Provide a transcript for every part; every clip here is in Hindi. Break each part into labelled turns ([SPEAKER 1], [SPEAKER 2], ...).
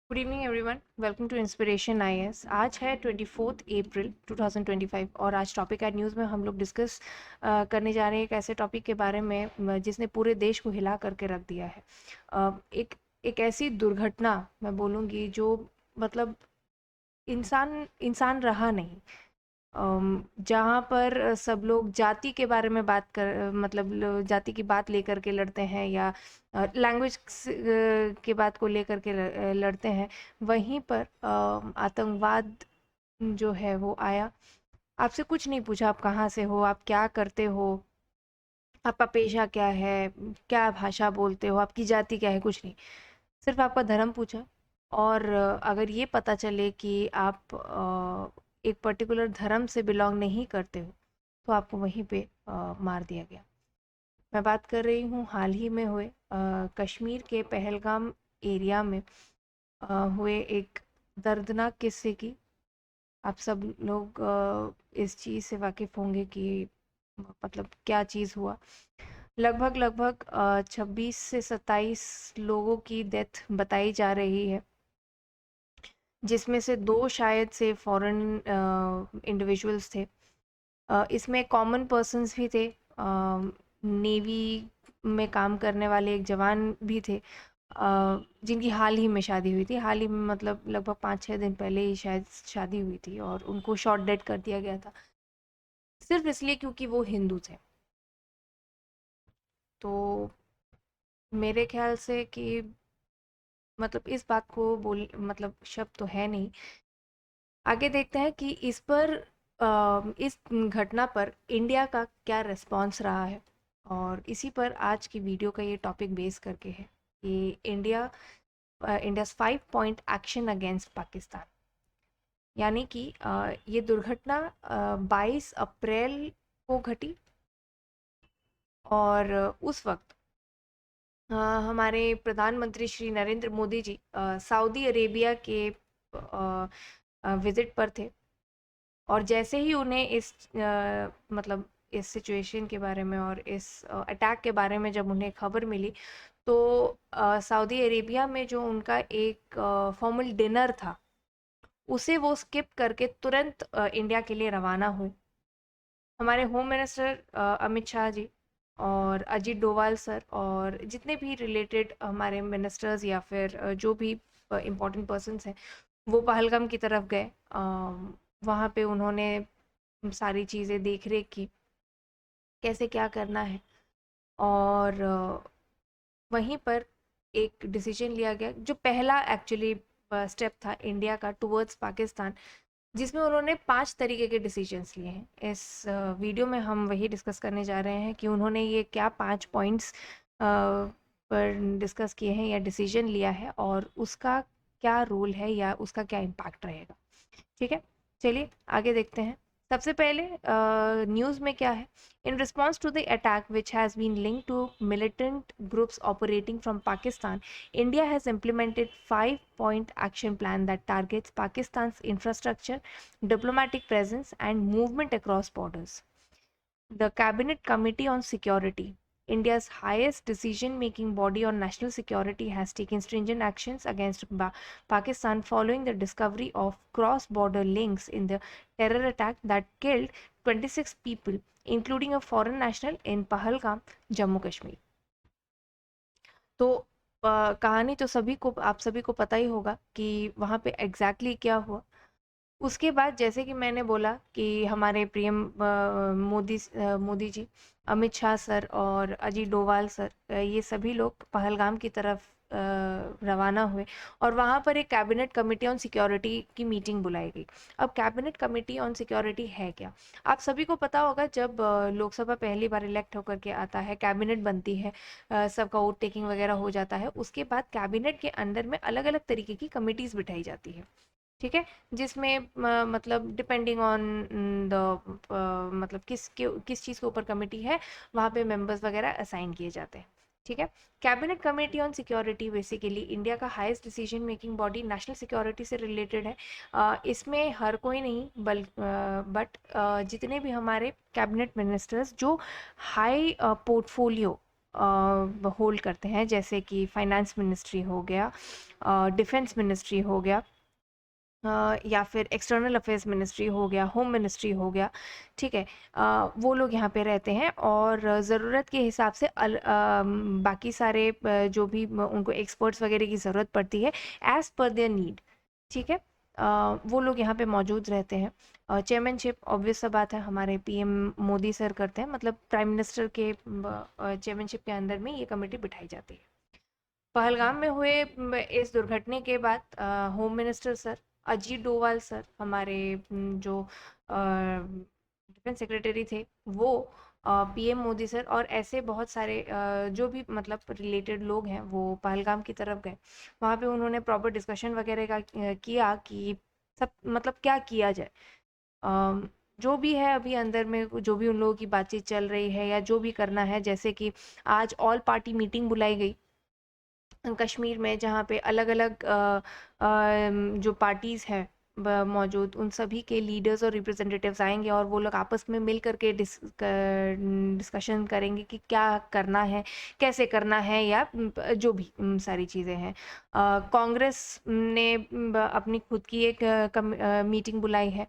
[SPEAKER 1] Good evening everyone, welcome to inspiration IAS. आज है 24 अप्रैल 2025 और आज टॉपिक एट न्यूज़ में हम लोग डिस्कस करने जा रहे हैं एक ऐसे टॉपिक के बारे में जिसने पूरे देश को हिला करके रख दिया है। एक एक ऐसी दुर्घटना मैं बोलूँगी जो मतलब इंसान इंसान रहा नहीं। जहाँ पर सब लोग जाति के बारे में बात कर मतलब जाति की बात लेकर के लड़ते हैं या लैंग्वेज के बात को लेकर के लड़ते हैं, वहीं पर आतंकवाद जो है वो आया। आपसे कुछ नहीं पूछा, आप कहाँ से हो, आप क्या करते हो, आपका पेशा क्या है, क्या भाषा बोलते हो, आपकी जाति क्या है, कुछ नहीं। सिर्फ आपका धर्म पूछा। और अगर ये पता चले कि आप एक पर्टिकुलर धर्म से बिलोंग नहीं करते हो तो आपको वहीं पे मार दिया गया। मैं बात कर रही हूँ हाल ही में हुए कश्मीर के पहलगाम एरिया में हुए एक दर्दनाक किस्से की। आप सब लोग इस चीज़ से वाकिफ़ होंगे कि मतलब क्या चीज़ हुआ। लगभग 26 से 27 लोगों की डेथ बताई जा रही है, जिसमें से 2 शायद से फॉरेन इंडिविजुअल्स थे। इसमें कॉमन पर्सन्स भी थे। नेवी में काम करने वाले एक जवान भी थे, जिनकी हाल ही में शादी हुई थी। हाल ही में मतलब लगभग 5-6 दिन पहले ही शायद शादी हुई थी और उनको शॉट डेड कर दिया गया था, सिर्फ इसलिए क्योंकि वो हिंदू थे। तो मेरे ख्याल से कि मतलब इस बात को बोल मतलब शब्द तो है नहीं। आगे देखते हैं कि इस पर इस घटना पर इंडिया का क्या रिस्पॉन्स रहा है, और इसी पर आज की वीडियो का ये टॉपिक बेस करके है कि India's 5 point action against Pakistan. यानी कि ये दुर्घटना 22 अप्रैल को घटी और उस वक्त हमारे प्रधानमंत्री श्री नरेंद्र मोदी जी सऊदी अरेबिया के विजिट पर थे। और जैसे ही उन्हें इस मतलब इस सिचुएशन के बारे में और इस अटैक के बारे में जब उन्हें खबर मिली, तो सऊदी अरेबिया में जो उनका एक फॉर्मल डिनर था उसे वो स्किप करके तुरंत इंडिया के लिए रवाना हुए। हमारे होम मिनिस्टर अमित शाह जी और अजीत डोभाल सर और जितने भी रिलेटेड हमारे मिनिस्टर्स या फिर जो भी इम्पोर्टेंट पर्सन्स हैं, वो पहलगाम की तरफ गए। वहाँ पे उन्होंने सारी चीज़ें देख रेख की, कैसे क्या करना है। और वहीं पर एक डिसीजन लिया गया जो पहला एक्चुअली स्टेप था इंडिया का टुवर्ड्स पाकिस्तान, जिसमें उन्होंने 5 तरीके के डिसीजंस लिए हैं। इस वीडियो में हम वही डिस्कस करने जा रहे हैं कि उन्होंने ये क्या 5 पॉइंट्स पर डिस्कस किए हैं या डिसीजन लिया है और उसका क्या रोल है या उसका क्या इम्पैक्ट रहेगा। ठीक है, चलिए आगे देखते हैं। सबसे पहले न्यूज़ में क्या है। In response to the attack which has been link to militant groups operating from Pakistan, India has implemented 5 point action plan that targets Pakistan's infrastructure, diplomatic presence and movement across borders. The Cabinet Committee on Security, India's highest decision-making body on national security, has taken stringent actions against Pakistan following the discovery of cross-border links in the terror attack that killed 26 people, including a foreign national in Pahalgam, Jammu Kashmir. तो कहानी तो आप सभी को पता ही होगा कि वहाँ पे एग्जैक्टली क्या हुआ। उसके बाद जैसे कि मैंने बोला कि हमारे पीएम मोदी जी, अमित शाह सर और अजीत डोभाल सर, ये सभी लोग पहलगाम की तरफ रवाना हुए और वहाँ पर एक कैबिनेट कमेटी ऑन सिक्योरिटी की मीटिंग बुलाई गई। अब कैबिनेट कमेटी ऑन सिक्योरिटी है क्या? आप सभी को पता होगा, जब लोकसभा पहली बार इलेक्ट होकर के आता है, कैबिनेट बनती है, सबका वोट टेकिंग वगैरह हो जाता है, उसके बाद कैबिनेट के अंदर में अलग अलग तरीके की कमिटीज़ बिठाई जाती है। ठीक है, जिसमें मतलब डिपेंडिंग ऑन द मतलब किस चीज़ के ऊपर कमेटी है, वहाँ पे मेंबर्स वगैरह असाइन किए जाते हैं। ठीक है, cabinet committee on security basically India का highest decision making body national security से रिलेटेड है। इसमें हर कोई नहीं बट जितने भी हमारे कैबिनेट मिनिस्टर्स जो हाई पोर्टफोलियो होल्ड करते हैं, जैसे कि फाइनेंस मिनिस्ट्री हो गया, डिफेंस मिनिस्ट्री हो गया, या फिर एक्सटर्नल अफेयर्स मिनिस्ट्री हो गया, होम मिनिस्ट्री हो गया, ठीक है। वो लोग यहाँ पे रहते हैं और ज़रूरत के हिसाब से बाकी सारे जो भी उनको एक्सपर्ट्स वगैरह की ज़रूरत पड़ती है एज़ पर देयर नीड, ठीक है। वो लोग यहाँ पे मौजूद रहते हैं। चेयरमैनशिप ऑब्वियस सा बात है हमारे पीएम मोदी सर करते हैं, मतलब प्राइम मिनिस्टर के चेयरमैनशिप के अंदर में ये कमेटी बिठाई जाती है। पहलगाम में हुए इस दुर्घटना के बाद home minister sir Ajit Doval sir, हमारे जो डिफेंस सेक्रेटरी थे, वो पीएम मोदी सर और ऐसे बहुत सारे जो भी मतलब रिलेटेड लोग हैं वो पहलगाम की तरफ गए। वहाँ पे उन्होंने प्रॉपर डिस्कशन वगैरह का किया कि सब मतलब क्या किया जाए। जो भी है अभी अंदर में, जो भी उन लोगों की बातचीत चल रही है या जो भी करना है, जैसे कि आज ऑल पार्टी मीटिंग बुलाई गई कश्मीर में, जहाँ पे अलग अलग जो पार्टीज़ हैं मौजूद, उन सभी के लीडर्स और रिप्रेजेंटेटिव्स आएंगे और वो लोग आपस में मिल करके डिस्कशन करेंगे कि क्या करना है, कैसे करना है, या जो भी सारी चीज़ें हैं। कांग्रेस ने अपनी खुद की एक मीटिंग बुलाई है।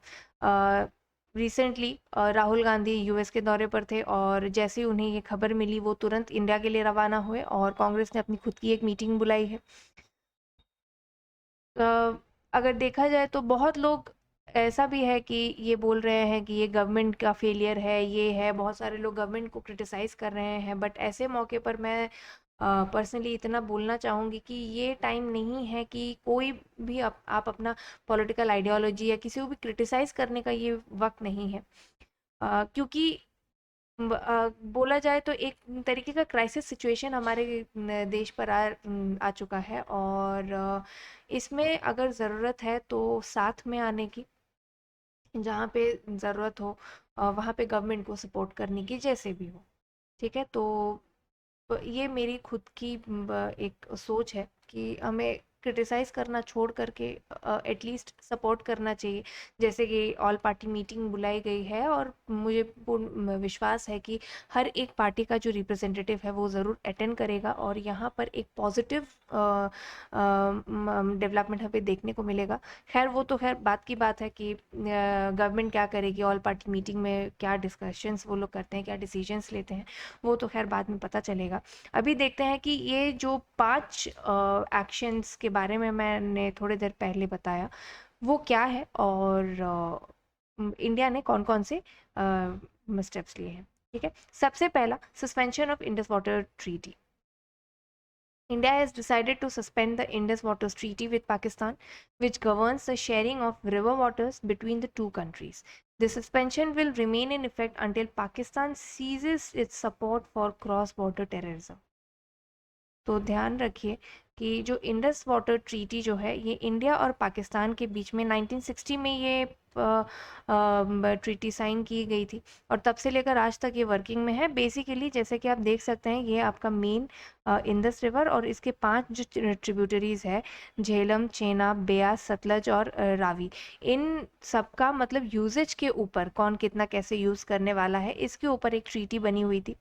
[SPEAKER 1] रिसेंटली राहुल गांधी यूएस के दौरे पर थे और जैसे ही उन्हें ये खबर मिली वो तुरंत इंडिया के लिए रवाना हुए और कांग्रेस ने अपनी खुद की एक मीटिंग बुलाई है। अगर देखा जाए तो बहुत लोग ऐसा भी है कि ये बोल रहे हैं कि ये गवर्नमेंट का फेलियर है, ये है, बहुत सारे लोग गवर्नमेंट को क्रिटिसाइज कर रहे हैं, बट ऐसे मौके पर मैं पर्सनली इतना बोलना चाहूँगी कि ये टाइम नहीं है कि कोई भी आप अपना पॉलिटिकल आइडियोलॉजी या किसी को भी क्रिटिसाइज करने का ये वक्त नहीं है। क्योंकि बोला जाए तो एक तरीके का क्राइसिस सिचुएशन हमारे देश पर आ चुका है और इसमें अगर ज़रूरत है तो साथ में आने की, जहाँ पे ज़रूरत हो वहाँ पे गवर्नमेंट को सपोर्ट करने की, जैसे भी हो, ठीक है। तो ये मेरी खुद की एक सोच है कि हमें क्रिटिसाइज करना छोड़ करके एटलीस्ट सपोर्ट करना चाहिए। जैसे कि ऑल पार्टी मीटिंग बुलाई गई है और मुझे पूर्ण विश्वास है कि हर एक पार्टी का जो रिप्रेजेंटेटिव है वो ज़रूर अटेंड करेगा और यहाँ पर एक पॉजिटिव डेवलपमेंट हमें देखने को मिलेगा। खैर वो तो खैर बात की बात है कि गवर्नमेंट क्या करेगी, ऑल पार्टी मीटिंग में क्या डिस्कशंस वो लोग करते हैं, क्या डिसीजंस लेते हैं, वो तो खैर बाद में पता चलेगा। अभी देखते हैं कि ये जो 5 एक्शंस के बारे में मैंने थोड़ी देर पहले बताया वो क्या है और इंडिया ने कौन-कौन से स्टेप्स लिए हैं, ठीक है। सबसे पहला, suspension of Indus water treaty. India has decided to suspend the Indus Waters Treaty with Pakistan, which governs the sharing of river waters between the two countries. The suspension will remain in effect until Pakistan ceases its support for cross-border terrorism. तो ध्यान रखिए कि जो इंडस वाटर ट्रीटी जो है ये इंडिया और पाकिस्तान के बीच में 1960 में ये ट्रीटी साइन की गई थी और तब से लेकर आज तक ये वर्किंग में है। बेसिकली जैसे कि आप देख सकते हैं ये आपका मेन इंडस रिवर और इसके 5 जो ट्रिब्यूटरीज है, झेलम, चेनाब, बेयास, सतलज और रावी, इन सबका मतलब यूजेज के ऊपर कौन कितना कैसे यूज़ करने वाला है इसके ऊपर एक ट्रीटी बनी हुई थी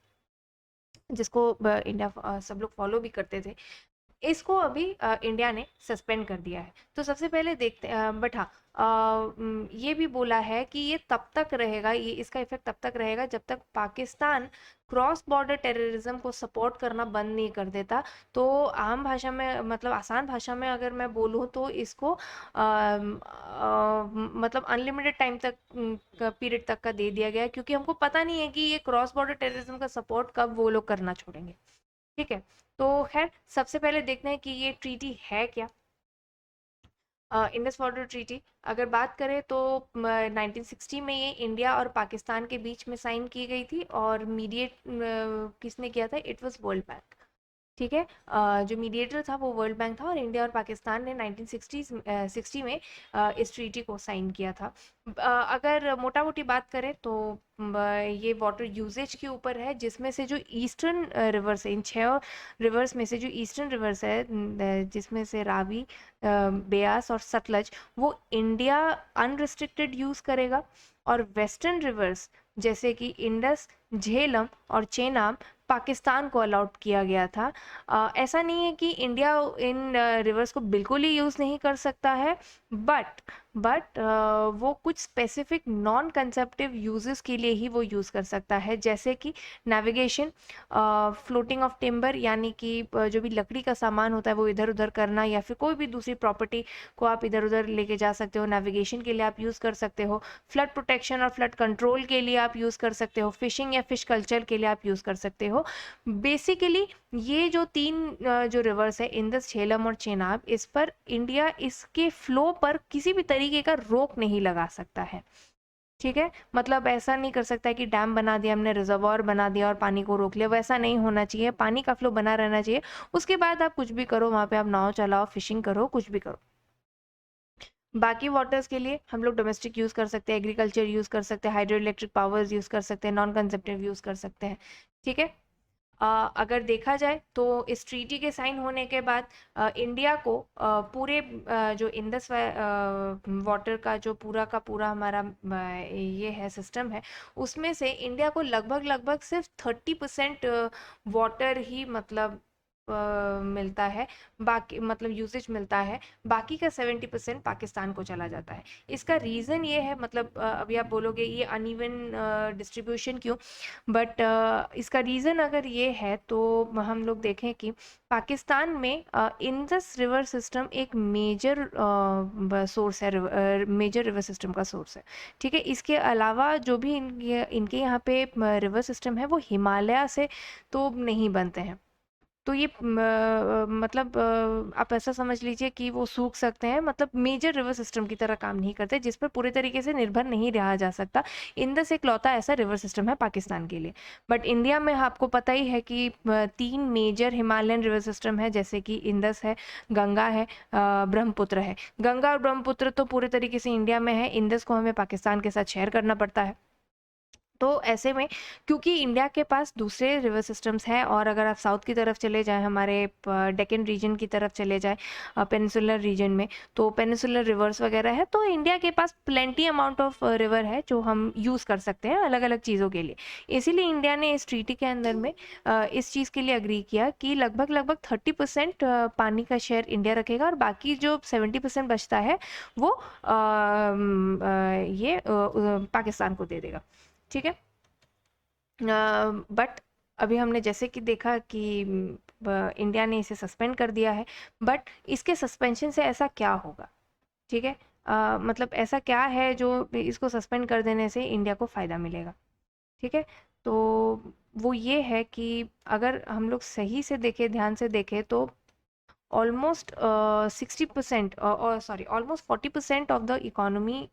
[SPEAKER 1] जिसको इंडिया सब लोग फॉलो भी करते थे। इसको अभी इंडिया ने सस्पेंड कर दिया है। तो सबसे पहले देखते बट हाँ, ये भी बोला है कि ये तब तक रहेगा, ये इसका इफेक्ट तब तक रहेगा जब तक पाकिस्तान क्रॉस बॉर्डर टेररिज्म को सपोर्ट करना बंद नहीं कर देता। तो आम भाषा में मतलब आसान भाषा में अगर मैं बोलूँ तो इसको मतलब अनलिमिटेड टाइम तक पीरियड तक का दे दिया गया है, क्योंकि हमको पता नहीं है कि ये क्रॉस बॉर्डर टेररिज्म का सपोर्ट कब वो लोग करना छोड़ेंगे, ठीक है। तो खैर सबसे पहले देखते हैं कि ये ट्रीटी है क्या। इंडस वाटर ट्रीटी अगर बात करें तो 1960 में ये इंडिया और पाकिस्तान के बीच में साइन की गई थी और मीडिएट किसने किया था, इट वाज वर्ल्ड बैंक, ठीक है। जो मीडिएटर था वो वर्ल्ड बैंक था और इंडिया और पाकिस्तान ने 1960 में इस ट्रीटी को साइन किया था। अगर मोटा मोटी बात करें तो ये वाटर यूजेज के ऊपर है, जिसमें से जो ईस्टर्न रिवर्स है, इन 6 रिवर्स में से जो ईस्टर्न रिवर्स है जिसमें से रावी, बेयास और सतलज, वो इंडिया अनरिस्ट्रिक्टेड यूज़ करेगा और वेस्टर्न रिवर्स जैसे कि इंडस, झेलम और चेनाब पाकिस्तान को अलॉट किया गया था। ऐसा नहीं है कि इंडिया इन रिवर्स को बिल्कुल ही यूज़ नहीं कर सकता है, बट वो कुछ स्पेसिफिक नॉन कंसेप्टिव यूजेस के लिए ही वो यूज़ कर सकता है, जैसे कि नेविगेशन, फ्लोटिंग ऑफ टिम्बर, यानी कि जो भी लकड़ी का सामान होता है वो इधर उधर करना, या फिर कोई भी दूसरी प्रॉपर्टी को आप इधर उधर लेके जा सकते हो, नेविगेशन के लिए आप यूज़ कर सकते हो। फ्लड प्रोटेक्शन और फ्लड कंट्रोल के लिए आप यूज़ कर सकते हो। फिशिंग या फिश कल्चर के लिए आप यूज़ कर सकते हो। बेसिकली ये जो तीन जो रिवर्स है, इंदस, झेलम और चेनाब, इस पर इंडिया इसके फ्लो पर किसी भी तरीके का रोक नहीं लगा सकता है। ठीक है, मतलब ऐसा नहीं कर सकता है कि डैम बना दिया हमने, रिजर्वॉयर बना दिया और पानी को रोक लिया, वैसा नहीं होना चाहिए। पानी का फ्लो बना रहना चाहिए। उसके बाद आप कुछ भी करो, वहाँ पे आप नाव चलाओ, फिशिंग करो, कुछ भी करो। बाकी वाटर्स के लिए हम लोग डोमेस्टिक यूज़ कर सकते हैं, एग्रीकल्चर यूज़ कर सकते हैं, हाइड्रो इलेक्ट्रिक पावर्स यूज़ कर सकते हैं, नॉन कंजप्टिव यूज़ कर सकते हैं। ठीक है। अगर देखा जाए तो इस ट्रीटी के साइन होने के बाद इंडिया को पूरे जो इंडस वाटर का जो पूरा का पूरा हमारा ये है सिस्टम है, उसमें से इंडिया को लगभग लगभग सिर्फ 30% वाटर ही मतलब मिलता है, बाकी मतलब यूसेज मिलता है। बाकी का 70% पाकिस्तान को चला जाता है। इसका रीज़न ये है, मतलब अभी आप बोलोगे ये अनइवन डिस्ट्रीब्यूशन क्यों, बट इसका रीज़न अगर ये है तो हम लोग देखें कि पाकिस्तान में इंडस रिवर सिस्टम एक मेजर सोर्स है, मेजर रिवर सिस्टम का सोर्स है। ठीक है, इसके अलावा जो भी इनके यहाँ पे रिवर सिस्टम है वो हिमालय से तो नहीं बनते हैं। तो ये मतलब आप ऐसा समझ लीजिए कि वो सूख सकते हैं, मतलब मेजर रिवर सिस्टम की तरह काम नहीं करते, जिस पर पूरे तरीके से निर्भर नहीं रहा जा सकता। इंडस एक लौता ऐसा रिवर सिस्टम है पाकिस्तान के लिए। बट इंडिया में आपको पता ही है कि 3 मेजर हिमालयन रिवर सिस्टम है, जैसे कि इंडस है, गंगा है, ब्रह्मपुत्र है। गंगा और ब्रह्मपुत्र तो पूरे तरीके से इंडिया में है, इंडस को हमें पाकिस्तान के साथ शेयर करना पड़ता है। तो ऐसे में क्योंकि इंडिया के पास दूसरे रिवर सिस्टम्स हैं, और अगर आप साउथ की तरफ चले जाएं, हमारे डेक्कन रीजन की तरफ चले जाएं, पेनिनसुलर रीजन में, तो पेनिनसुलर रिवर्स वगैरह है, तो इंडिया के पास प्लेंटी अमाउंट ऑफ रिवर है जो हम यूज़ कर सकते हैं अलग अलग चीज़ों के लिए। इसीलिए इंडिया ने इस ट्रीटी के अंदर में इस चीज़ के लिए अग्री किया कि लगभग लगभग 30% पानी का शेयर इंडिया रखेगा, और बाकी जो 70% बचता है वो ये पाकिस्तान को दे देगा। ठीक है। बट अभी हमने जैसे कि देखा कि इंडिया ने इसे सस्पेंड कर दिया है, बट इसके सस्पेंशन से ऐसा क्या होगा? ठीक है, मतलब ऐसा क्या है जो इसको सस्पेंड कर देने से इंडिया को फ़ायदा मिलेगा? ठीक है, तो वो ये है कि अगर हम लोग सही से देखें, ध्यान से देखें, तो ऑलमोस्ट 60% और sorry almost 40% of the economy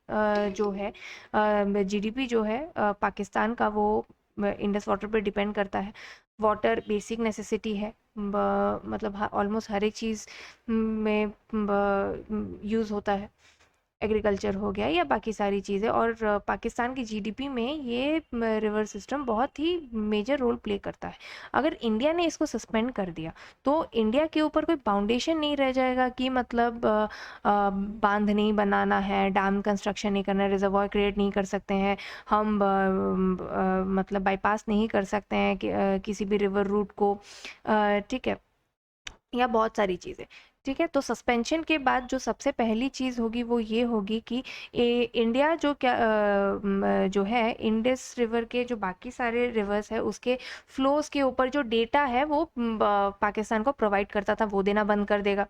[SPEAKER 1] जो है, जीडीपी जो है पाकिस्तान का, वो इंडस वाटर पे डिपेंड करता है। वाटर बेसिक नेसेसिटी है, मतलब ऑलमोस्ट हर एक चीज़ में यूज़ होता है। एग्रीकल्चर हो गया या बाकी सारी चीज़ें, और पाकिस्तान की जीडीपी में ये रिवर सिस्टम बहुत ही मेजर रोल प्ले करता है। अगर इंडिया ने इसको सस्पेंड कर दिया तो इंडिया के ऊपर कोई फाउंडेशन नहीं रह जाएगा कि मतलब बांध नहीं बनाना है, डैम कंस्ट्रक्शन नहीं करना है, रिजर्वॉयर क्रिएट नहीं कर सकते हैं हम, मतलब बाईपास नहीं कर सकते हैं कि, किसी भी रिवर रूट को। ठीक है, या बहुत सारी चीज़ें। ठीक है, तो सस्पेंशन के बाद जो सबसे पहली चीज़ होगी वो ये होगी कि इंडिया जो क्या जो है इंडस रिवर के जो बाकी सारे रिवर्स है उसके फ्लोज के ऊपर जो डेटा है वो पाकिस्तान को प्रोवाइड करता था, वो देना बंद कर देगा।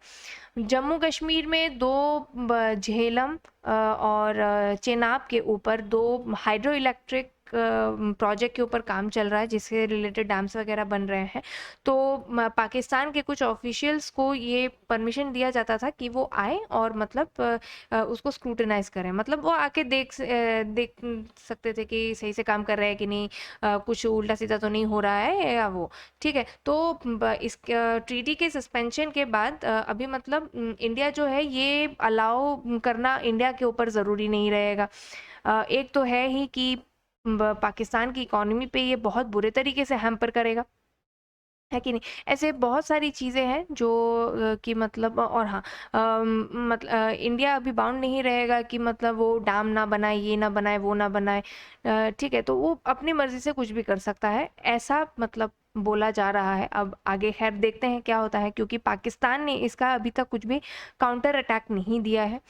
[SPEAKER 1] जम्मू कश्मीर में 2 झेलम और चेनाब के ऊपर 2 हाइड्रो इलेक्ट्रिक प्रोजेक्ट के ऊपर काम चल रहा है, जिससे रिलेटेड डैम्स वगैरह बन रहे हैं। तो पाकिस्तान के कुछ ऑफिशियल्स को ये परमिशन दिया जाता था कि वो आए और मतलब उसको स्क्रूटिनाइज करें, मतलब वो आके देख सकते थे कि सही से काम कर रहे हैं कि नहीं, कुछ उल्टा सीधा तो नहीं हो रहा है या वो। ठीक है, तो इस ट्रीटी के सस्पेंशन के बाद अभी मतलब इंडिया जो है ये अलाउ करना इंडिया के ऊपर ज़रूरी नहीं रहेगा। एक तो है ही कि पाकिस्तान की इकोनॉमी पे ये बहुत बुरे तरीके से हैम्पर करेगा, है कि नहीं? ऐसे बहुत सारी चीज़ें हैं जो कि मतलब, और हाँ, मतलब इंडिया अभी बाउंड नहीं रहेगा कि मतलब वो डैम ना बनाए, ये ना बनाए, वो ना बनाए। ठीक है, तो वो अपनी मर्ज़ी से कुछ भी कर सकता है, ऐसा मतलब बोला जा रहा है। अब आगे खैर देखते हैं क्या होता है, क्योंकि पाकिस्तान ने इसका अभी तक कुछ भी काउंटर अटैक नहीं दिया है।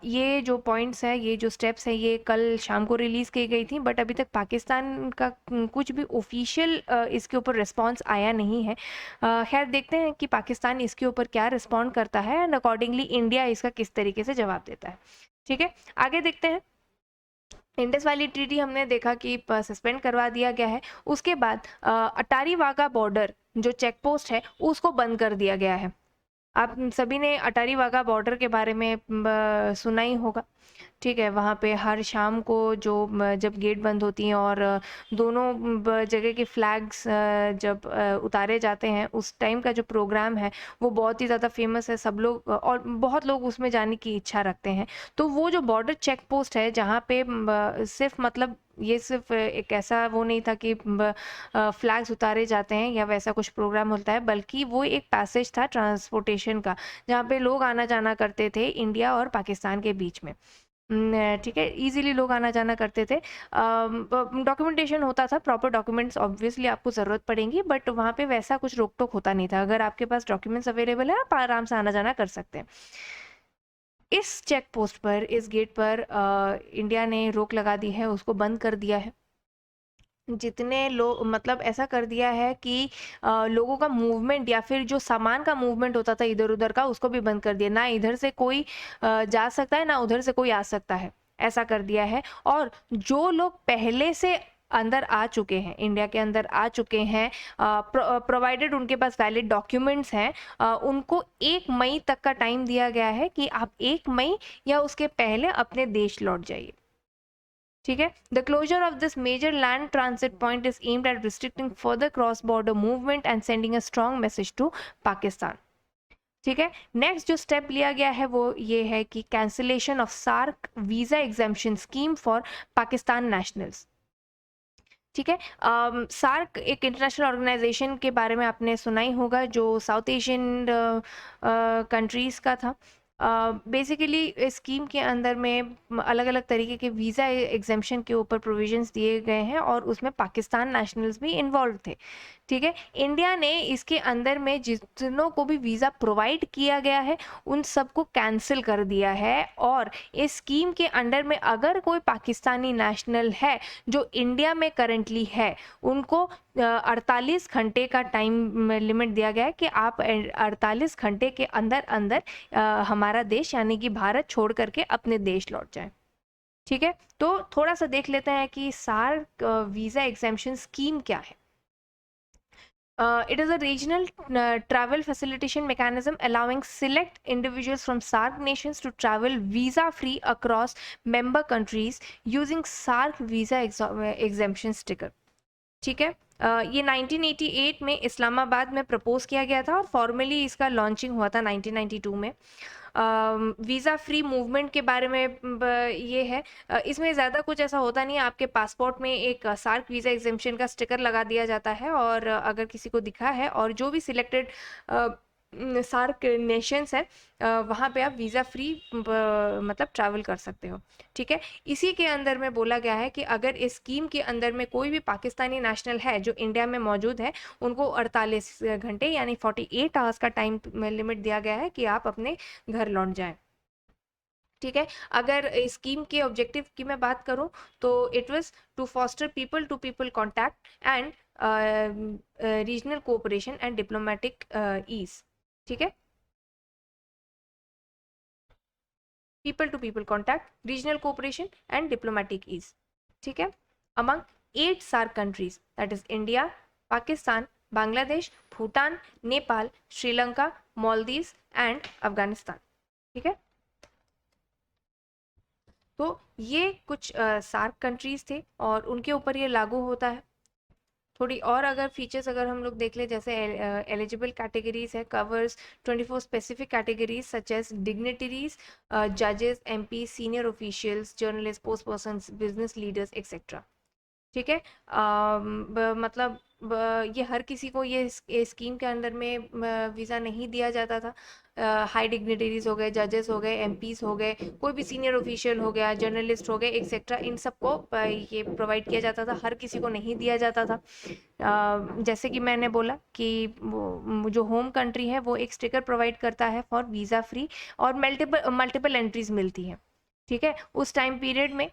[SPEAKER 1] ये जो पॉइंट्स है, ये जो स्टेप्स है, ये कल शाम को रिलीज़ की गई थी, बट अभी तक पाकिस्तान का कुछ भी ऑफिशियल इसके ऊपर रिस्पॉन्स आया नहीं है। खैर देखते हैं कि पाकिस्तान इसके ऊपर क्या रिस्पॉन्ड करता है एंड अकॉर्डिंगली इंडिया इसका किस तरीके से जवाब देता है। ठीक है, आगे देखते हैं। इंडस वैली ट्रीटी हमने देखा कि सस्पेंड करवा दिया गया है। उसके बाद अटारी वाघा बॉर्डर जो चेक पोस्ट है उसको बंद कर दिया गया है। आप सभी ने अटारी वाघा बॉर्डर के बारे में सुना ही होगा। ठीक है, वहाँ पे हर शाम को जो जब गेट बंद होती हैं और दोनों जगह के फ्लैग्स जब उतारे जाते हैं, उस टाइम का जो प्रोग्राम है वो बहुत ही ज़्यादा फेमस है। सब लोग और बहुत लोग उसमें जाने की इच्छा रखते हैं। तो वो जो बॉर्डर चेक पोस्ट है जहाँ पे सिर्फ मतलब ये सिर्फ एक ऐसा वो नहीं था कि फ्लैग्स उतारे जाते हैं या वैसा कुछ प्रोग्राम होता है, बल्कि वो एक पैसेज था ट्रांसपोर्टेशन का, जहाँ पे लोग आना जाना करते थे इंडिया और पाकिस्तान के बीच में। ठीक है, इजीली लोग आना जाना करते थे। डॉक्यूमेंटेशन होता था, प्रॉपर डॉक्यूमेंट्स ऑब्वियसली आपको ज़रूरत पड़ेंगी, बट वहाँ पे वैसा कुछ रोक टोक होता नहीं था। अगर आपके पास डॉक्यूमेंट्स अवेलेबल है, आप आराम से आना जाना कर सकते हैं। इस चेक पोस्ट पर, इस गेट पर इंडिया ने रोक लगा दी है, उसको बंद कर दिया है। जितने लोग मतलब ऐसा कर दिया है कि लोगों का मूवमेंट या फिर जो सामान का मूवमेंट होता था इधर उधर का, उसको भी बंद कर दिया। ना इधर से कोई जा सकता है, ना उधर से कोई आ सकता है, ऐसा कर दिया है। और जो लोग पहले से अंदर आ चुके हैं, इंडिया के अंदर आ चुके हैं, प्रोवाइडेड उनके पास वैलिड डॉक्यूमेंट्स हैं, उनको 1 मई तक का टाइम दिया गया है कि आप 1 मई या उसके पहले अपने देश लौट जाइए। ठीक है, the closure of this major land transit point is aimed at restricting further cross border movement and sending a strong message to Pakistan. ठीक है, नेक्स्ट जो स्टेप लिया गया है वो ये है कि cancellation of SAARC visa exemption scheme for Pakistan nationals. ठीक है, सार्क एक इंटरनेशनल ऑर्गेनाइजेशन के बारे में आपने सुना ही होगा, जो साउथ एशियन कंट्रीज़ का था। बेसिकली इस स्कीम के अंदर में अलग अलग तरीके के वीज़ा एग्जेम्पशन के ऊपर प्रोविजंस दिए गए हैं और उसमें पाकिस्तान नेशनल्स भी इन्वॉल्व थे। ठीक है, इंडिया ने इसके अंदर में जितनों को भी वीज़ा प्रोवाइड किया गया है उन सबको कैंसिल कर दिया है। और इस स्कीम के अंडर में अगर कोई पाकिस्तानी नेशनल है जो इंडिया में करेंटली है, उनको 48 घंटे का टाइम लिमिट दिया गया है कि आप 48 घंटे के अंदर अंदर हमारा देश यानी कि भारत छोड़ करके अपने देश लौट जाए। ठीक है, तो थोड़ा सा देख लेते हैं कि सार्क वीज़ा एग्जेम्पशन स्कीम क्या है। It is a regional travel facilitation mechanism allowing select individuals from SAARC nations to travel visa-free across member countries using SAARC visa exemption sticker. ठीक है, ये 1988 में इस्लामाबाद में प्रपोज किया गया था और फॉर्मली इसका लॉन्चिंग हुआ था 1992 में। वीज़ा फ्री मूवमेंट के बारे में ये है, इसमें ज़्यादा कुछ ऐसा होता नहीं है। आपके पासपोर्ट में एक सार्क वीज़ा एग्जेम्पशन का स्टिकर लगा दिया जाता है और अगर किसी को दिखा है और जो भी सिलेक्टेड सार्क नेशंस है वहाँ पे आप वीज़ा फ्री मतलब ट्रैवल कर सकते हो। ठीक है, इसी के अंदर में बोला गया है कि अगर इस स्कीम के अंदर में कोई भी पाकिस्तानी नेशनल है जो इंडिया में मौजूद है, उनको 48 घंटे यानी 48 आवर्स का टाइम लिमिट दिया गया है कि आप अपने घर लौट जाएं। ठीक है, अगर स्कीम के ऑब्जेक्टिव की मैं बात करूं तो it was to foster people to people contact and regional cooperation and diplomatic ease. ठीक है, people to people contact, regional cooperation and diplomatic ease. ठीक है, among 8 SAARC countries that is India, Pakistan, Bangladesh, Bhutan, Nepal, Sri Lanka, Maldives and Afghanistan. ठीक है, तो ये कुछ सार्क कंट्रीज थे और उनके ऊपर ये लागू होता है। थोड़ी और अगर फीचर्स अगर हम लोग देख ले, जैसे एलिजिबल कैटेगरीज है, covers 24 specific categories such as dignitaries, जजेस, MP, senior officials, journalist, post person, business leaders etcetera. ठीक है, मतलब ये हर किसी को ये स्कीम के अंदर में वीज़ा नहीं दिया जाता था। हाई डिग्निटरीज हो गए, जजेस हो गए, एमपीज हो गए, कोई भी सीनियर ऑफिशियल हो गया, जर्नलिस्ट हो गए, एक्सेट्रा, इन सबको ये प्रोवाइड किया जाता था, हर किसी को नहीं दिया जाता था। जैसे कि मैंने बोला कि जो होम कंट्री है वो एक स्टिकर प्रोवाइड करता है फॉर वीज़ा फ्री, और मल्टीपल मल्टीपल एंट्रीज मिलती हैं। ठीक है, उस टाइम पीरियड में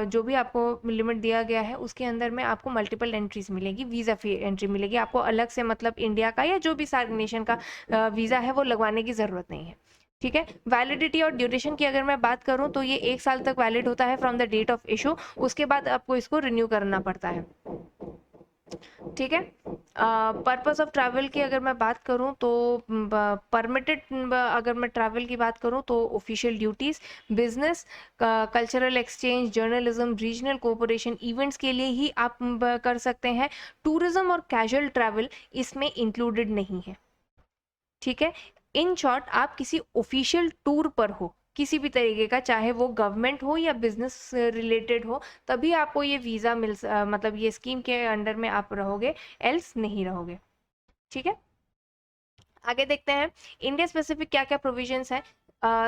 [SPEAKER 1] जो भी आपको लिमिट दिया गया है उसके अंदर में आपको मल्टीपल एंट्रीज मिलेगी, वीज़ा फ्री एंट्री मिलेगी आपको, अलग से मतलब इंडिया का या जो भी सार्क नेशन का वीज़ा है वो लगवाने की ज़रूरत नहीं है। ठीक है, वैलिडिटी और ड्यूरेशन की अगर मैं बात करूं तो ये 1 साल तक वैलिड होता है from the date of issue, उसके बाद आपको इसको रिन्यू करना पड़ता है। ठीक है, पर्पस ऑफ ट्रैवल की अगर मैं बात करूं तो परमिटेड, अगर मैं ट्रैवल की बात करूं तो official duties, business, cultural exchange, journalism, regional cooperation, events के लिए ही आप कर सकते हैं। टूरिज्म और कैजुअल ट्रैवल इसमें इंक्लूडेड नहीं है। ठीक है, इन शॉर्ट आप किसी ऑफिशियल टूर पर हो किसी भी तरीके का, चाहे वो गवर्नमेंट हो या बिजनेस रिलेटेड हो, तभी आपको ये वीज़ा मतलब ये स्कीम के अंडर में आप रहोगे, एल्स नहीं रहोगे। ठीक है, आगे देखते हैं इंडिया स्पेसिफिक क्या क्या प्रोविजंस है।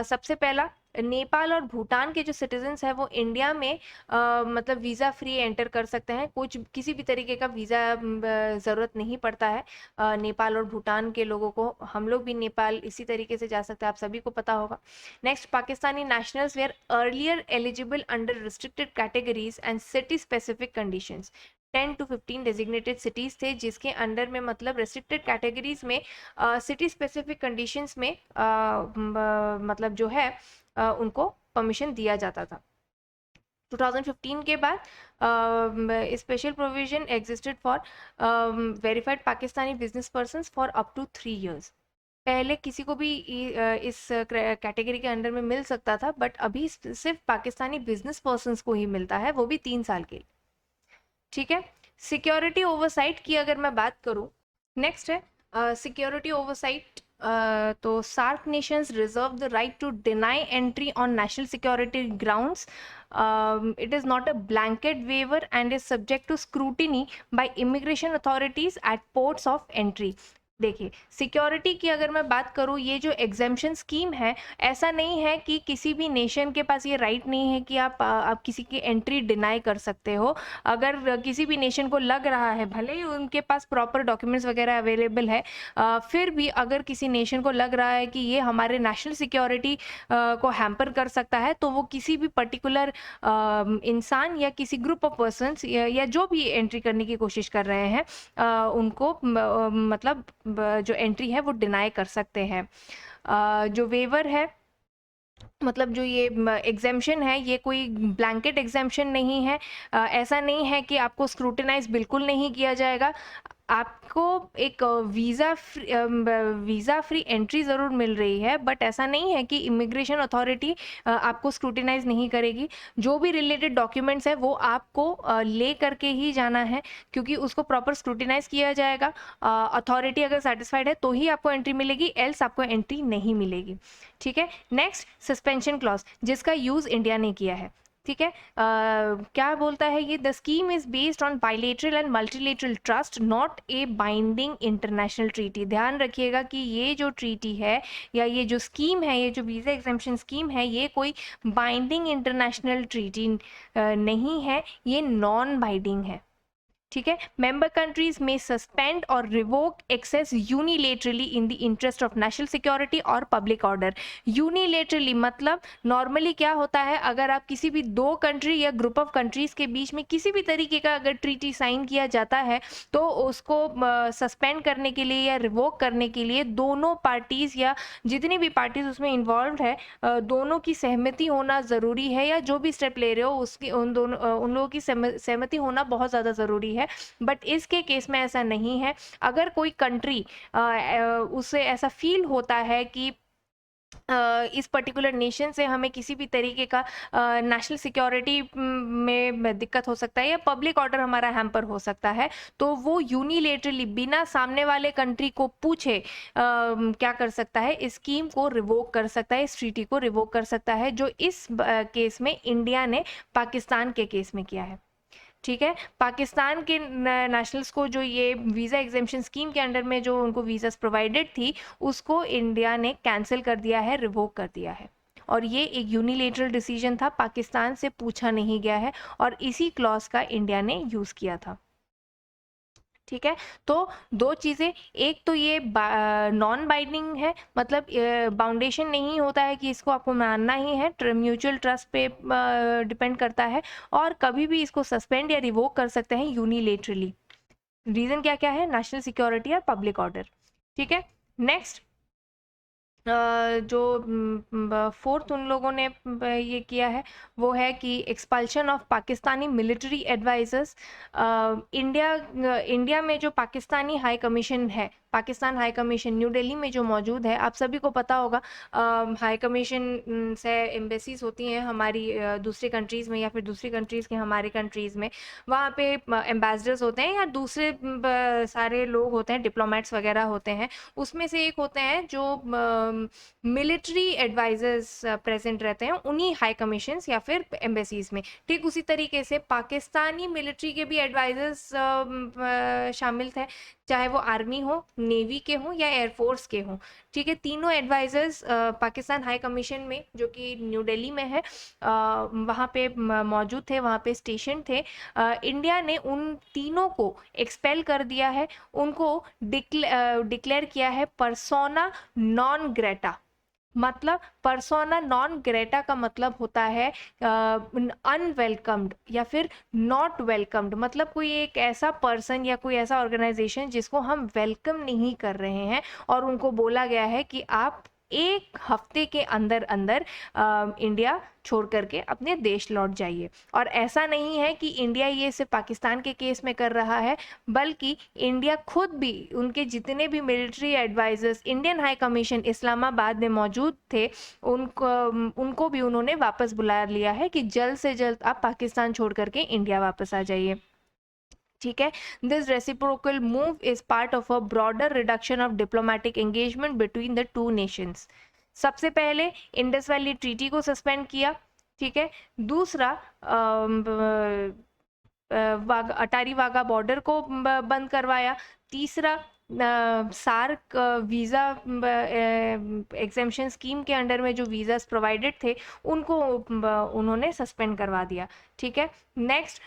[SPEAKER 1] सबसे पहला, नेपाल और भूटान के जो सिटीजन्स हैं वो इंडिया में मतलब वीज़ा फ्री एंटर कर सकते हैं, कुछ किसी भी तरीके का वीज़ा ज़रूरत नहीं पड़ता है नेपाल और भूटान के लोगों को। हम लोग भी नेपाल इसी तरीके से जा सकते हैं, आप सभी को पता होगा। Next, Pakistani nationals were earlier eligible under restricted categories and city specific conditions. 10 to 15 designated cities थे जिसके अंडर में मतलब रेस्ट्रिक्टेड कैटेगरीज में सिटी स्पेसिफिक कंडीशंस में मतलब जो है उनको परमिशन दिया जाता था। 2015 के बाद special provision existed for verified Pakistani business persons for up to 3 years। पहले किसी को भी इस कैटेगरी के अंडर में मिल सकता था, बट अभी सिर्फ पाकिस्तानी बिजनेस पर्सन्स को ही मिलता है, वो भी 3 साल के लिए। ठीक है, सिक्योरिटी ओवरसाइट की अगर मैं बात करूं, नेक्स्ट है सिक्योरिटी ओवरसाइट। तो SAARC nations reserve the right to deny entry on national security grounds. It is not a blanket waiver and is subject to scrutiny by immigration authorities at ports of entry. देखिए, सिक्योरिटी की अगर मैं बात करूँ, ये जो एग्जेम्पशन स्कीम है, ऐसा नहीं है कि किसी भी नेशन के पास ये राइट नहीं है कि आप किसी की एंट्री डिनाई कर सकते हो। अगर किसी भी नेशन को लग रहा है, भले ही उनके पास प्रॉपर डॉक्यूमेंट्स वगैरह अवेलेबल है, फिर भी अगर किसी नेशन को लग रहा है कि ये हमारे नेशनल सिक्योरिटी को हैम्पर कर सकता है, तो वो किसी भी पर्टिकुलर इंसान या किसी ग्रुप ऑफ पर्सन्स या जो भी एंट्री करने की कोशिश कर रहे हैं उनको मतलब जो एंट्री है वो डिनाई कर सकते हैं। जो वेवर है, मतलब जो ये एग्जेम्पशन है, ये कोई ब्लैंकेट एग्जेम्पशन नहीं है। ऐसा नहीं है कि आपको स्क्रूटिनाइज बिल्कुल नहीं किया जाएगा, आपको एक वीज़ा फ्री एंट्री ज़रूर मिल रही है, बट ऐसा नहीं है कि इमिग्रेशन अथॉरिटी आपको स्क्रूटिनाइज नहीं करेगी। जो भी रिलेटेड डॉक्यूमेंट्स है वो आपको ले करके ही जाना है, क्योंकि उसको प्रॉपर स्क्रूटिनाइज किया जाएगा। अथॉरिटी अगर सेटिस्फाइड है तो ही आपको एंट्री मिलेगी, एल्स आपको एंट्री नहीं मिलेगी। ठीक है, नेक्स्ट, सस्पेंशन क्लॉज, जिसका यूज़ इंडिया ने किया है। ठीक है, क्या बोलता है ये, the scheme is based on bilateral and multilateral trust, not a binding international treaty. ध्यान रखिएगा कि ये जो ट्रीटी है या ये जो स्कीम है, ये जो वीज़ा एग्जेम्पशन स्कीम है, ये कोई बाइंडिंग इंटरनेशनल ट्रीटी नहीं है, ये नॉन बाइंडिंग है। ठीक है, मेंबर कंट्रीज में सस्पेंड और revoke access unilaterally in the interest of national security और पब्लिक ऑर्डर। यूनिलेटरली मतलब नॉर्मली क्या होता है, अगर आप किसी भी 2 कंट्री या ग्रुप ऑफ कंट्रीज के बीच में किसी भी तरीके का अगर ट्रीटी साइन किया जाता है, तो उसको सस्पेंड करने के लिए या रिवोक करने के लिए दोनों पार्टीज या जितनी भी पार्टीज उसमें इन्वॉल्व है, दोनों की सहमति होना ज़रूरी है, या जो भी स्टेप ले रहे हो उसकी उन लोगों की सहमति होना बहुत ज़्यादा ज़रूरी है। बट इसके केस में ऐसा नहीं है। अगर कोई कंट्री उसे ऐसा फील होता है कि इस पर्टिकुलर नेशन से हमें किसी भी तरीके का नेशनल सिक्योरिटी में दिक्कत हो सकता है या पब्लिक ऑर्डर हमारा हैम्पर हो सकता है, तो वो यूनिलेटरली बिना सामने वाले कंट्री को पूछे क्या कर सकता है, इस स्कीम को रिवोक कर सकता है, इस ट्रीटी को रिवोक कर सकता है, जो इस केस में इंडिया ने पाकिस्तान के केस में किया है। ठीक है। पाकिस्तान के नेशनल्स को जो ये वीज़ा एग्जेम्पशन स्कीम के अंडर में जो उनको वीज़ास प्रोवाइडेड थी, उसको इंडिया ने कैंसिल कर दिया है, रिवोक कर दिया है। और ये एक यूनिलेटरल डिसीजन था, पाकिस्तान से पूछा नहीं गया है, और इसी क्लॉज का इंडिया ने यूज़ किया था। ठीक है। तो दो चीज़ें, एक तो ये नॉन बाइंडिंग है, मतलब बाउंडेशन नहीं होता है कि इसको आपको मानना ही है, म्यूचुअल ट्रस्ट पे डिपेंड करता है, और कभी भी इसको सस्पेंड या रिवोक कर सकते हैं यूनिलेटरली। रीज़न क्या क्या है? नेशनल सिक्योरिटी और पब्लिक ऑर्डर। ठीक है। नेक्स्ट, जो फोर्थ उन लोगों ने ये किया है वो है कि expulsion of Pakistani military advisers. India में जो पाकिस्तानी हाई कमीशन है, Pakistan high commission new Delhi में जो मौजूद है, आप सभी को पता होगा, हाई कमीशन से एम्बेसीज होती हैं हमारी दूसरी कंट्रीज़ में, या फिर दूसरी कंट्रीज़ के हमारे कंट्रीज़ में, वहाँ पे एम्बेसडर्स होते हैं या दूसरे सारे लोग होते हैं, डिप्लोमेट्स वगैरह होते हैं। उसमें से एक होते हैं जो मिलिट्री एडवाइजर्स प्रेजेंट रहते हैं उन्हीं हाई कमीशंस या फिर एम्बेसीज में। ठीक उसी तरीके से पाकिस्तानी मिलिट्री के भी एडवाइजर्स शामिल थे, चाहे वो आर्मी हो, नेवी के हों या एयरफोर्स के हों। ठीक है। तीनों एडवाइजर्स पाकिस्तान हाई कमीशन में, जो कि न्यू दिल्ली में है, वहाँ पे मौजूद थे, वहाँ पे स्टेशन थे। इंडिया ने उन तीनों को एक्सपेल कर दिया है, उनको डिक्लेयर किया है पर्सोना नॉन ग्रेटा। मतलब पर्सोना नॉन ग्रेटा का मतलब होता है अनवेलकम्ड या फिर नॉट वेलकम्ड, मतलब कोई एक ऐसा पर्सन या कोई ऐसा ऑर्गेनाइजेशन जिसको हम वेलकम नहीं कर रहे हैं, और उनको बोला गया है कि आप एक हफ्ते के अंदर अंदर इंडिया छोड़ करके अपने देश लौट जाइए। और ऐसा नहीं है कि इंडिया ये सिर्फ पाकिस्तान के केस में कर रहा है, बल्कि इंडिया खुद भी, उनके जितने भी military advisers Indian high commission Islamabad में मौजूद थे, उनको भी उन्होंने वापस बुला लिया है कि जल्द से जल्द आप पाकिस्तान छोड़ करके इंडिया वापस आ जाइए। ठीक है। This reciprocal move is part of a broader reduction of diplomatic engagement between the two nations. सबसे पहले इंडस वैली ट्रीटी को सस्पेंड किया। ठीक है। दूसरा, अटारी वाघा बॉर्डर को बंद करवाया। तीसरा, सार्क वीज़ा एग्जेम्पशन स्कीम के अंडर में जो वीज़ास प्रोवाइडेड थे उनको उन्होंने सस्पेंड करवा दिया। ठीक है। नेक्स्ट,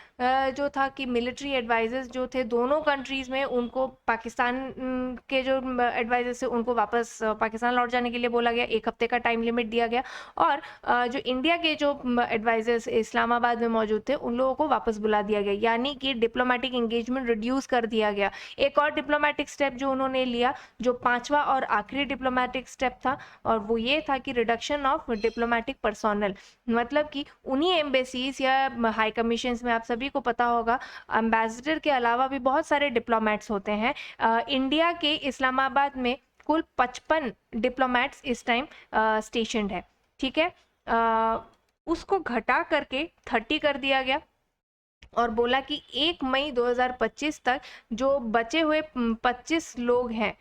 [SPEAKER 1] जो था कि मिलिट्री एडवाइजर्स जो थे दोनों कंट्रीज़ में, उनको पाकिस्तान के जो एडवाइजर्स थे उनको वापस पाकिस्तान लौट जाने के लिए बोला गया, 1 हफ्ते का टाइम लिमिट दिया गया। और जो इंडिया के जो एडवाइजर्स इस्लामाबाद में मौजूद थे उन लोगों को वापस बुला दिया गया, यानी कि डिप्लोमेटिक एंगेजमेंट रिड्यूस कर दिया गया। एक और डिप्लोमेटिक स्टेप जो उन्होंने लिया, जो पांचवा और आखिरी डिप्लोमेटिक स्टेप था, और वो ये था कि रिडक्शन ऑफ डिप्लोमेटिक पर्सोनल। मतलब कि उन्हीं एम्बेसीज या हाई कमीशंस में, आप सभी को पता होगा, एम्बेसडर के अलावा भी बहुत सारे डिप्लोमेट्स होते हैं। इंडिया के इस्लामाबाद में कुल 55 डिप्लोमेट्स इस टाइम स्टेशनड है। ठीक है। उसको घटा करके 30 कर दिया गया, और बोला कि 1 मई 2025 तक जो बचे हुए 25 लोग हैं,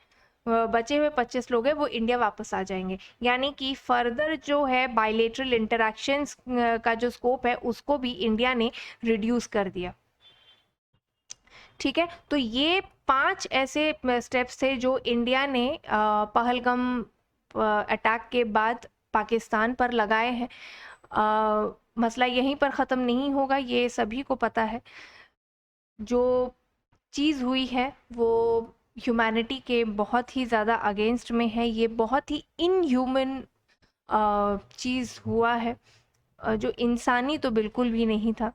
[SPEAKER 1] वो इंडिया वापस आ जाएंगे। यानी कि फर्दर जो है बायलेटरल इंटरैक्शंस का जो स्कोप है उसको भी इंडिया ने रिड्यूस कर दिया। ठीक है। तो ये 5 ऐसे स्टेप्स थे जो इंडिया ने पहलगाम अटैक के बाद पाकिस्तान पर लगाए हैं। मसला यहीं पर ख़त्म नहीं होगा, ये सभी को पता है। जो चीज़ हुई है वो ह्यूमैनिटी के बहुत ही ज़्यादा अगेंस्ट में है, ये बहुत ही इनह्यूमन चीज़ हुआ है, जो इंसानी तो बिल्कुल भी नहीं था,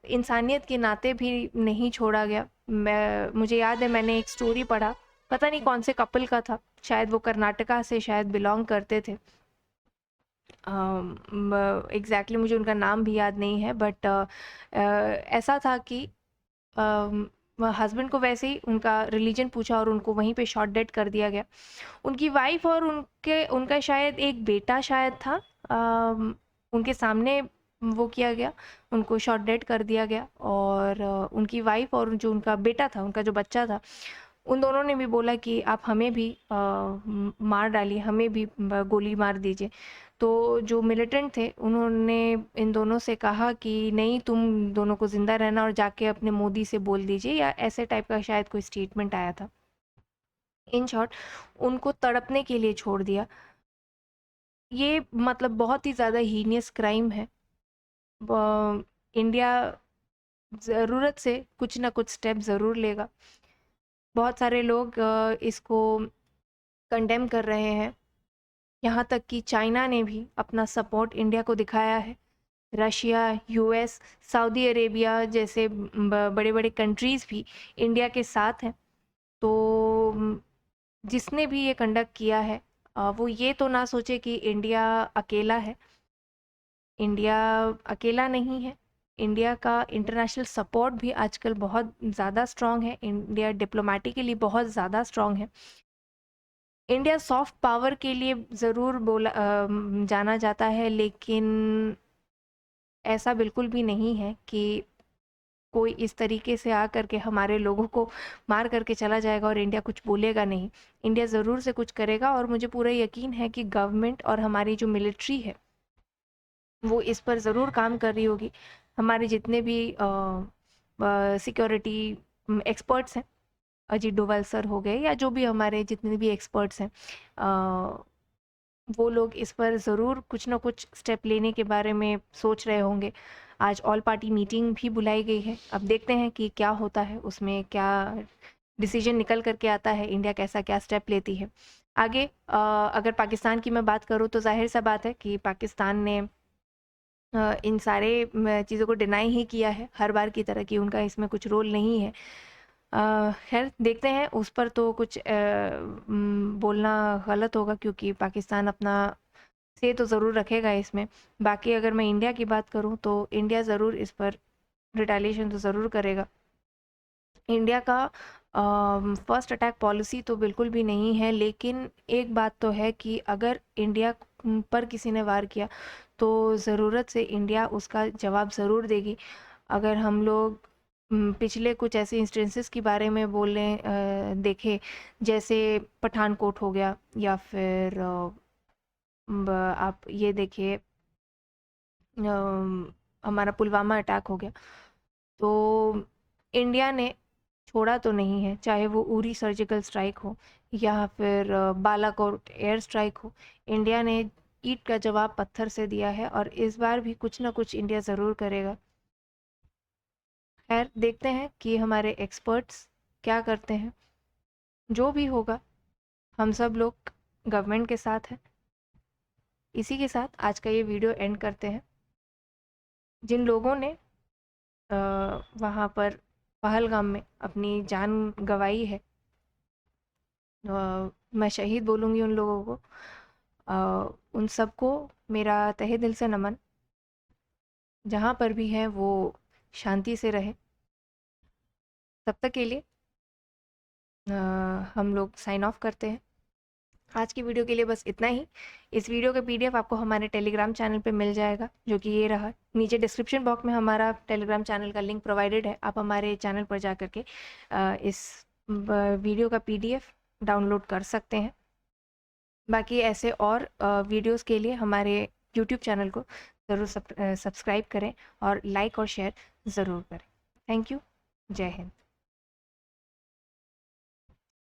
[SPEAKER 1] इंसानियत के नाते भी नहीं छोड़ा गया। मुझे याद है, मैंने एक स्टोरी पढ़ा, पता नहीं कौन से कपल का था, शायद वो कर्नाटका से शायद बिलोंग करते थे, एग्जैक्टली मुझे उनका नाम भी याद नहीं है, बट ऐसा था कि हस्बैंड को वैसे ही उनका रिलीजन पूछा और उनको वहीं पे शॉट डेड कर दिया गया। उनकी वाइफ और उनका शायद एक बेटा शायद था, उनके सामने वो किया गया, उनको शॉट डेड कर दिया गया। और उनकी वाइफ और जो उनका बेटा था, उनका जो बच्चा था, उन दोनों ने भी बोला कि आप हमें भी मार डालिए, हमें भी गोली मार दीजिए। तो जो मिलिटेंट थे उन्होंने इन दोनों से कहा कि नहीं, तुम दोनों को ज़िंदा रहना और जाके अपने मोदी से बोल दीजिए, या ऐसे टाइप का शायद कोई स्टेटमेंट आया था। इन शॉर्ट उनको तड़पने के लिए छोड़ दिया। ये मतलब बहुत ही ज़्यादा हीनियस क्राइम है। इंडिया ज़रूरत से कुछ ना कुछ स्टेप ज़रूर लेगा। बहुत सारे लोग इसको कंडेम कर रहे हैं, यहाँ तक कि चाइना ने भी अपना सपोर्ट इंडिया को दिखाया है। रशिया, यूएस, सऊदी अरेबिया जैसे बड़े बड़े कंट्रीज़ भी इंडिया के साथ हैं। तो जिसने भी ये कंडक्ट किया है वो ये तो ना सोचे कि इंडिया अकेला है। इंडिया अकेला नहीं है। इंडिया का इंटरनेशनल सपोर्ट भी आजकल बहुत ज़्यादा स्ट्रॉन्ग है। इंडिया डिप्लोमेटिकली बहुत ज़्यादा स्ट्रॉन्ग है। इंडिया सॉफ्ट पावर के लिए ज़रूर जाना जाता है, लेकिन ऐसा बिल्कुल भी नहीं है कि कोई इस तरीके से आकर के हमारे लोगों को मार करके चला जाएगा और इंडिया कुछ बोलेगा नहीं। इंडिया ज़रूर से कुछ करेगा, और मुझे पूरा यकीन है कि गवर्नमेंट और हमारी जो मिलिट्री है वो इस पर ज़रूर काम कर रही होगी। हमारे जितने भी सिक्योरिटी एक्सपर्ट्स हैं, अजीत डोभाल सर हो गए या जो भी हमारे जितने भी एक्सपर्ट्स हैं, वो लोग इस पर ज़रूर कुछ ना कुछ स्टेप लेने के बारे में सोच रहे होंगे। आज ऑल पार्टी मीटिंग भी बुलाई गई है। अब देखते हैं कि क्या होता है, उसमें क्या डिसीजन निकल करके आता है, इंडिया कैसा क्या स्टेप लेती है आगे। अगर पाकिस्तान की मैं बात करूँ तो जाहिर सा बात है कि पाकिस्तान ने इन सारे चीज़ों को डिनाई ही किया है हर बार की तरह, कि उनका इसमें कुछ रोल नहीं है। खैर देखते हैं, उस पर तो कुछ बोलना गलत होगा, क्योंकि पाकिस्तान अपना से तो ज़रूर रखेगा इसमें। बाकी अगर मैं इंडिया की बात करूं तो इंडिया ज़रूर इस पर रिटेलिएशन तो ज़रूर करेगा। इंडिया का फर्स्ट अटैक पॉलिसी तो बिल्कुल भी नहीं है, लेकिन एक बात तो है कि अगर इंडिया पर किसी ने वार किया तो ज़रूरत से इंडिया उसका जवाब ज़रूर देगी। अगर हम लोग पिछले कुछ ऐसे इंस्टेंसेस के बारे में देखें, जैसे पठानकोट हो गया, या फिर आप ये देखिए हमारा पुलवामा अटैक हो गया, तो इंडिया ने छोड़ा तो नहीं है। चाहे वो उरी सर्जिकल स्ट्राइक हो या फिर बालाकोट एयर स्ट्राइक हो, इंडिया ने ईंट का जवाब पत्थर से दिया है, और इस बार भी कुछ ना कुछ इंडिया ज़रूर करेगा। खैर देखते हैं कि हमारे एक्सपर्ट्स क्या करते हैं। जो भी होगा, हम सब लोग गवर्नमेंट के साथ हैं। इसी के साथ आज का ये वीडियो एंड करते हैं। जिन लोगों ने वहाँ पर पहलगाम में अपनी जान गंवाई है, मैं शहीद बोलूँगी उन लोगों को। उन सबको मेरा तहे दिल से नमन। जहाँ पर भी है वो शांति से रहे। तब तक के लिए हम लोग साइन ऑफ करते हैं। आज की वीडियो के लिए बस इतना ही। इस वीडियो का पीडीएफ आपको हमारे टेलीग्राम चैनल पे मिल जाएगा, जो कि ये रहा। नीचे डिस्क्रिप्शन बॉक्स में हमारा टेलीग्राम चैनल का लिंक प्रोवाइडेड है। आप हमारे चैनल पर जा करके इस वीडियो का पीडीएफ डाउनलोड कर सकते हैं। बाकी ऐसे और वीडियोस के लिए हमारे यूट्यूब चैनल को ज़रूर सब्सक्राइब करें और लाइक और शेयर ज़रूर करें। Thank you. जय हिंद।